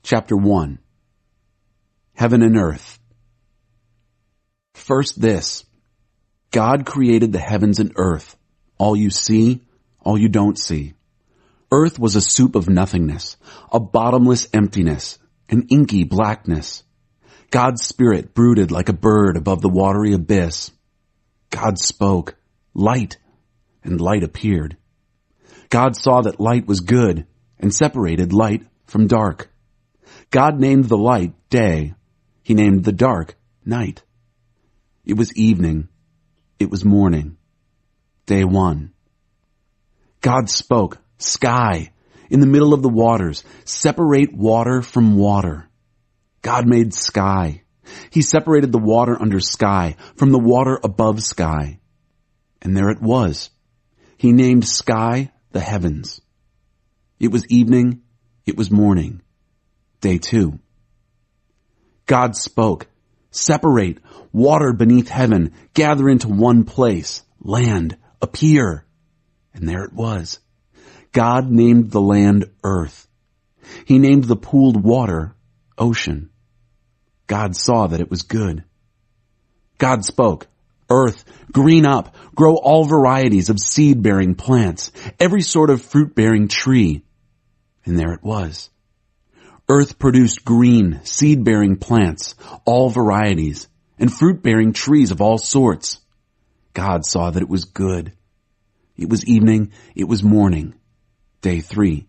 Chapter 1. Heaven and Earth. First this, God created the heavens and earth, all you see, all you don't see. Earth was a soup of nothingness, a bottomless emptiness, an inky blackness. God's spirit brooded like a bird above the watery abyss. God spoke, light, and light appeared. God saw that light was good and separated light from dark. God named the light day. He named the dark night. It was evening. It was morning. Day 1. God spoke, sky, in the middle of the waters, separate water from water. God made sky. He separated the water under sky from the water above sky. And there it was. He named sky the heavens. It was evening. It was morning. Day 2. God spoke, separate water beneath heaven, gather into one place, land, appear. And there it was. God named the land earth. He named the pooled water ocean. God saw that it was good. God spoke, earth, green up, grow all varieties of seed-bearing plants, every sort of fruit-bearing tree. And there it was. Earth produced green, seed-bearing plants, all varieties, and fruit-bearing trees of all sorts. God saw that it was good. It was evening, it was morning. Day 3.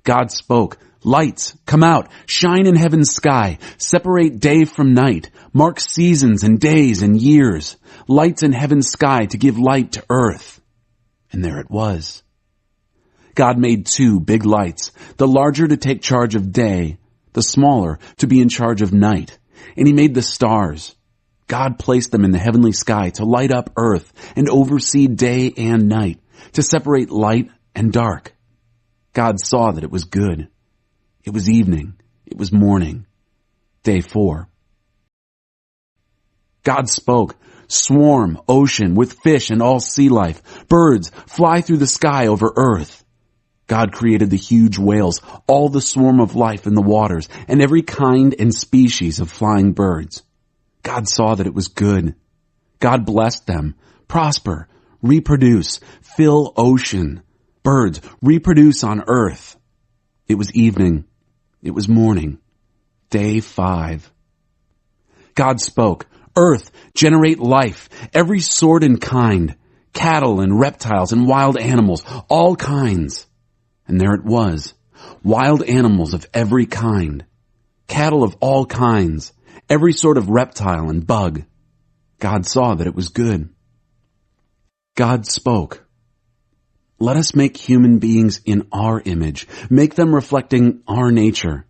God spoke, lights, come out, shine in heaven's sky, separate day from night, mark seasons and days and years, lights in heaven's sky to give light to earth. And there it was. God made 2 big lights, the larger to take charge of day, the smaller to be in charge of night. And he made the stars. God placed them in the heavenly sky to light up earth and oversee day and night, to separate light and dark. God saw that it was good. It was evening. It was morning. Day 4. God spoke, swarm, ocean, with fish and all sea life, birds, fly through the sky over earth. God created the huge whales, all the swarm of life in the waters, and every kind and species of flying birds. God saw that it was good. God blessed them. Prosper, reproduce, fill ocean. Birds, reproduce on earth. It was evening. It was morning. Day 5. God spoke, earth, generate life, every sort and kind, cattle and reptiles and wild animals, all kinds. And there it was, wild animals of every kind, cattle of all kinds, every sort of reptile and bug. God saw that it was good. God spoke, let us make human beings in our image, make them reflecting our nature,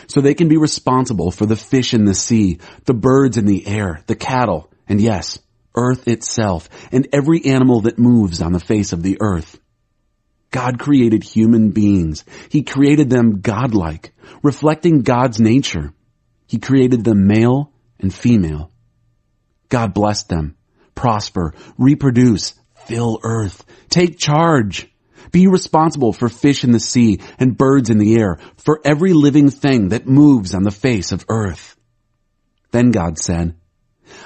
so they can be responsible for the fish in the sea, the birds in the air, the cattle, and yes, earth itself, and every animal that moves on the face of the earth. God created human beings. He created them godlike, reflecting God's nature. He created them male and female. God blessed them. Prosper, reproduce, fill earth, take charge. Be responsible for fish in the sea and birds in the air, for every living thing that moves on the face of earth. Then God said,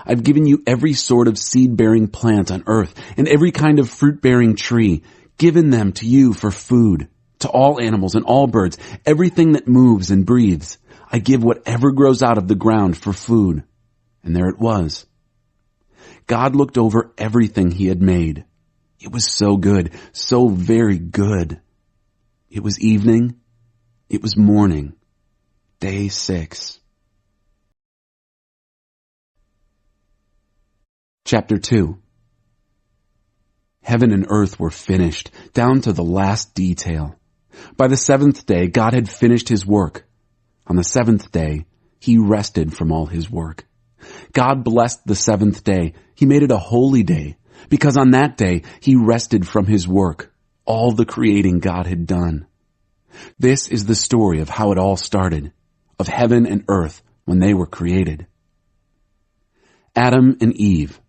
I've given you every sort of seed-bearing plant on earth and every kind of fruit-bearing tree, given them to you for food, to all animals and all birds, everything that moves and breathes. I give whatever grows out of the ground for food. And there it was. God looked over everything he had made. It was so good, so very good. It was evening. It was morning. Day 6. Chapter 2. Heaven and earth were finished, down to the last detail. By the 7th day, God had finished his work. On the 7th day, he rested from all his work. God blessed the 7th day. He made it a holy day, because on that day, he rested from his work, all the creating God had done. This is the story of how it all started, of heaven and earth when they were created. Adam and Eve.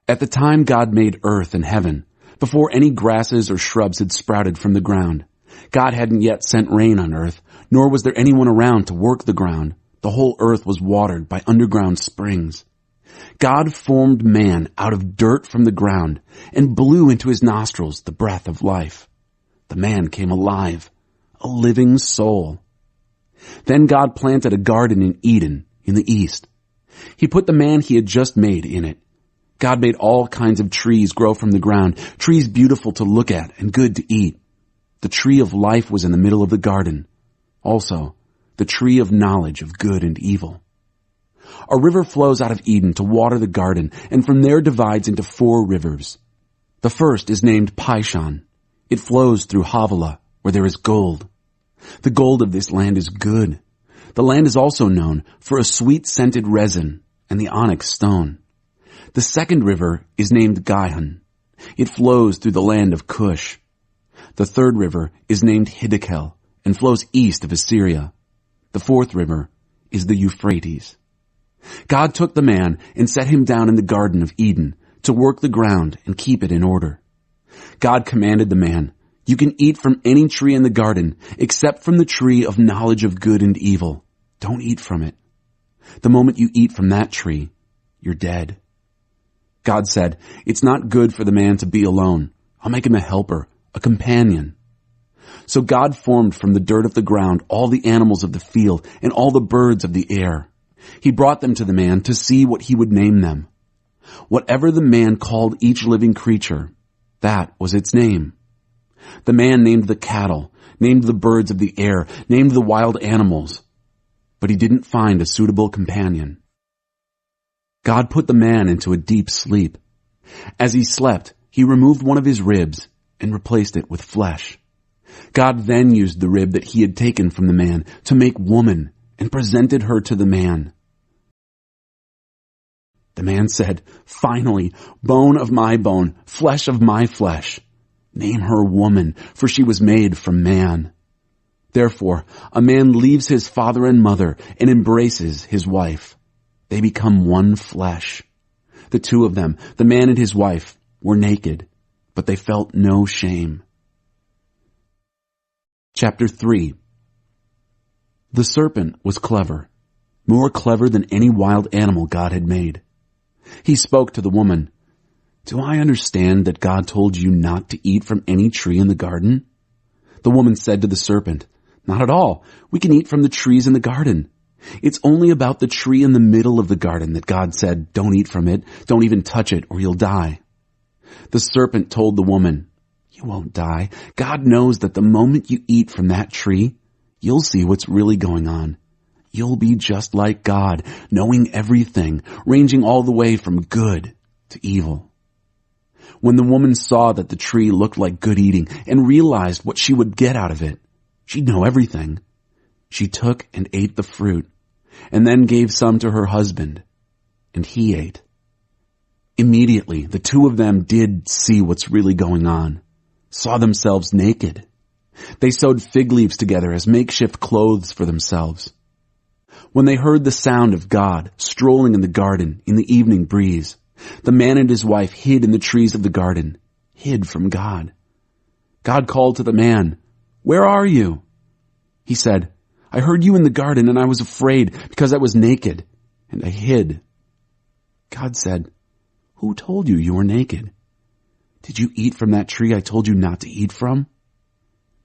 At the time God made earth and heaven, before any grasses or shrubs had sprouted from the ground, God hadn't yet sent rain on earth, nor was there anyone around to work the ground. The whole earth was watered by underground springs. God formed man out of dirt from the ground and blew into his nostrils the breath of life. The man came alive, a living soul. Then God planted a garden in Eden in the east. He put the man he had just made in it. God made all kinds of trees grow from the ground, trees beautiful to look at and good to eat. The tree of life was in the middle of the garden. Also, the tree of knowledge of good and evil. A river flows out of Eden to water the garden, and from there divides into 4 rivers. The first is named Pishon. It flows through Havilah, where there is gold. The gold of this land is good. The land is also known for a sweet-scented resin and the onyx stone. The second river is named Gihon. It flows through the land of Cush. The third river is named Hiddekel and flows east of Assyria. The fourth river is the Euphrates. God took the man and set him down in the Garden of Eden to work the ground and keep it in order. God commanded the man, "You can eat from any tree in the garden except from the tree of knowledge of good and evil. Don't eat from it. The moment you eat from that tree, you're dead." God said, "It's not good for the man to be alone. I'll make him a helper, a companion." So God formed from the dirt of the ground all the animals of the field and all the birds of the air. He brought them to the man to see what he would name them. Whatever the man called each living creature, that was its name. The man named the cattle, named the birds of the air, named the wild animals, but he didn't find a suitable companion. God put the man into a deep sleep. As he slept, he removed one of his ribs and replaced it with flesh. God then used the rib that he had taken from the man to make woman and presented her to the man. The man said, "Finally, bone of my bone, flesh of my flesh. Name her woman, for she was made from man." Therefore, a man leaves his father and mother and embraces his wife. They become one flesh. The two of them, the man and his wife, were naked, but they felt no shame. Chapter 3. The serpent was clever, more clever than any wild animal God had made. He spoke to the woman, "Do I understand that God told you not to eat from any tree in the garden?" The woman said to the serpent, "Not at all. We can eat from the trees in the garden. It's only about the tree in the middle of the garden that God said, 'Don't eat from it. Don't even touch it or you'll die.'" The serpent told the woman, "You won't die. God knows that the moment you eat from that tree, you'll see what's really going on. You'll be just like God, knowing everything, ranging all the way from good to evil." When the woman saw that the tree looked like good eating and realized what she would get out of it, she'd know everything. She took and ate the fruit, and then gave some to her husband, and he ate. Immediately, the two of them did see what's really going on, saw themselves naked. They sewed fig leaves together as makeshift clothes for themselves. When they heard the sound of God strolling in the garden in the evening breeze, the man and his wife hid in the trees of the garden, hid from God. God called to the man, "Where are you?" He said, "I heard you in the garden and I was afraid because I was naked and I hid." God said, "Who told you you were naked? Did you eat from that tree I told you not to eat from?"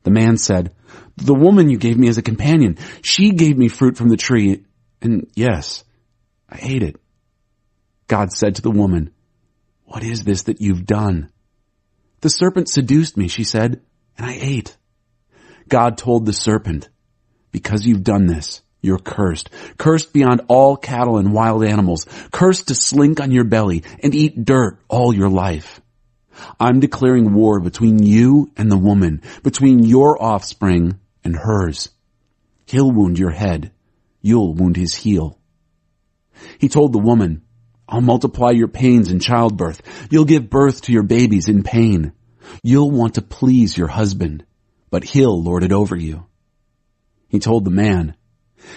The man said, "The woman you gave me as a companion, she gave me fruit from the tree, and yes, I ate it." God said to the woman, "What is this that you've done?" "The serpent seduced me," she said, "and I ate." God told the serpent, "Because you've done this, you're cursed, cursed beyond all cattle and wild animals, cursed to slink on your belly and eat dirt all your life. I'm declaring war between you and the woman, between your offspring and hers. He'll wound your head, you'll wound his heel." He told the woman, "I'll multiply your pains in childbirth. You'll give birth to your babies in pain. You'll want to please your husband, but he'll lord it over you." He told the man,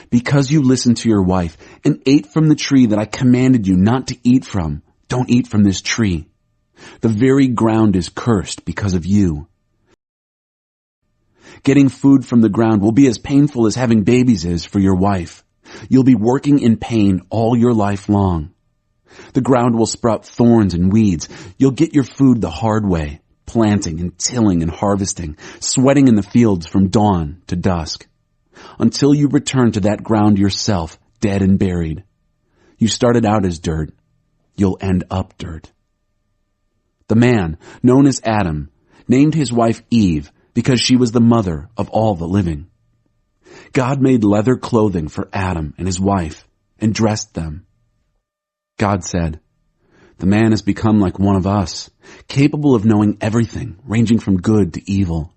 "Because you listened to your wife and ate from the tree that I commanded you not to eat from, don't eat from this tree. The very ground is cursed because of you. Getting food from the ground will be as painful as having babies is for your wife. You'll be working in pain all your life long. The ground will sprout thorns and weeds. You'll get your food the hard way, planting and tilling and harvesting, sweating in the fields from dawn to dusk, until you return to that ground yourself, dead and buried. You started out as dirt. You'll end up dirt. The man, known as Adam, named his wife Eve because she was the mother of all the living. God made leather clothing for Adam and his wife and dressed them. God said, "The man has become like one of us, capable of knowing everything, ranging from good to evil.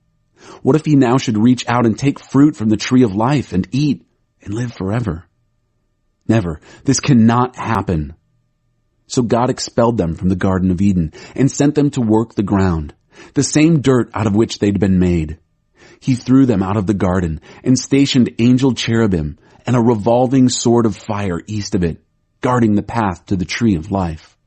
What if he now should reach out and take fruit from the tree of life and eat and live forever?" Never. This cannot happen. So God expelled them from the Garden of Eden and sent them to work the ground, the same dirt out of which they'd been made. He threw them out of the garden and stationed angel cherubim and a revolving sword of fire east of it, guarding the path to the tree of life.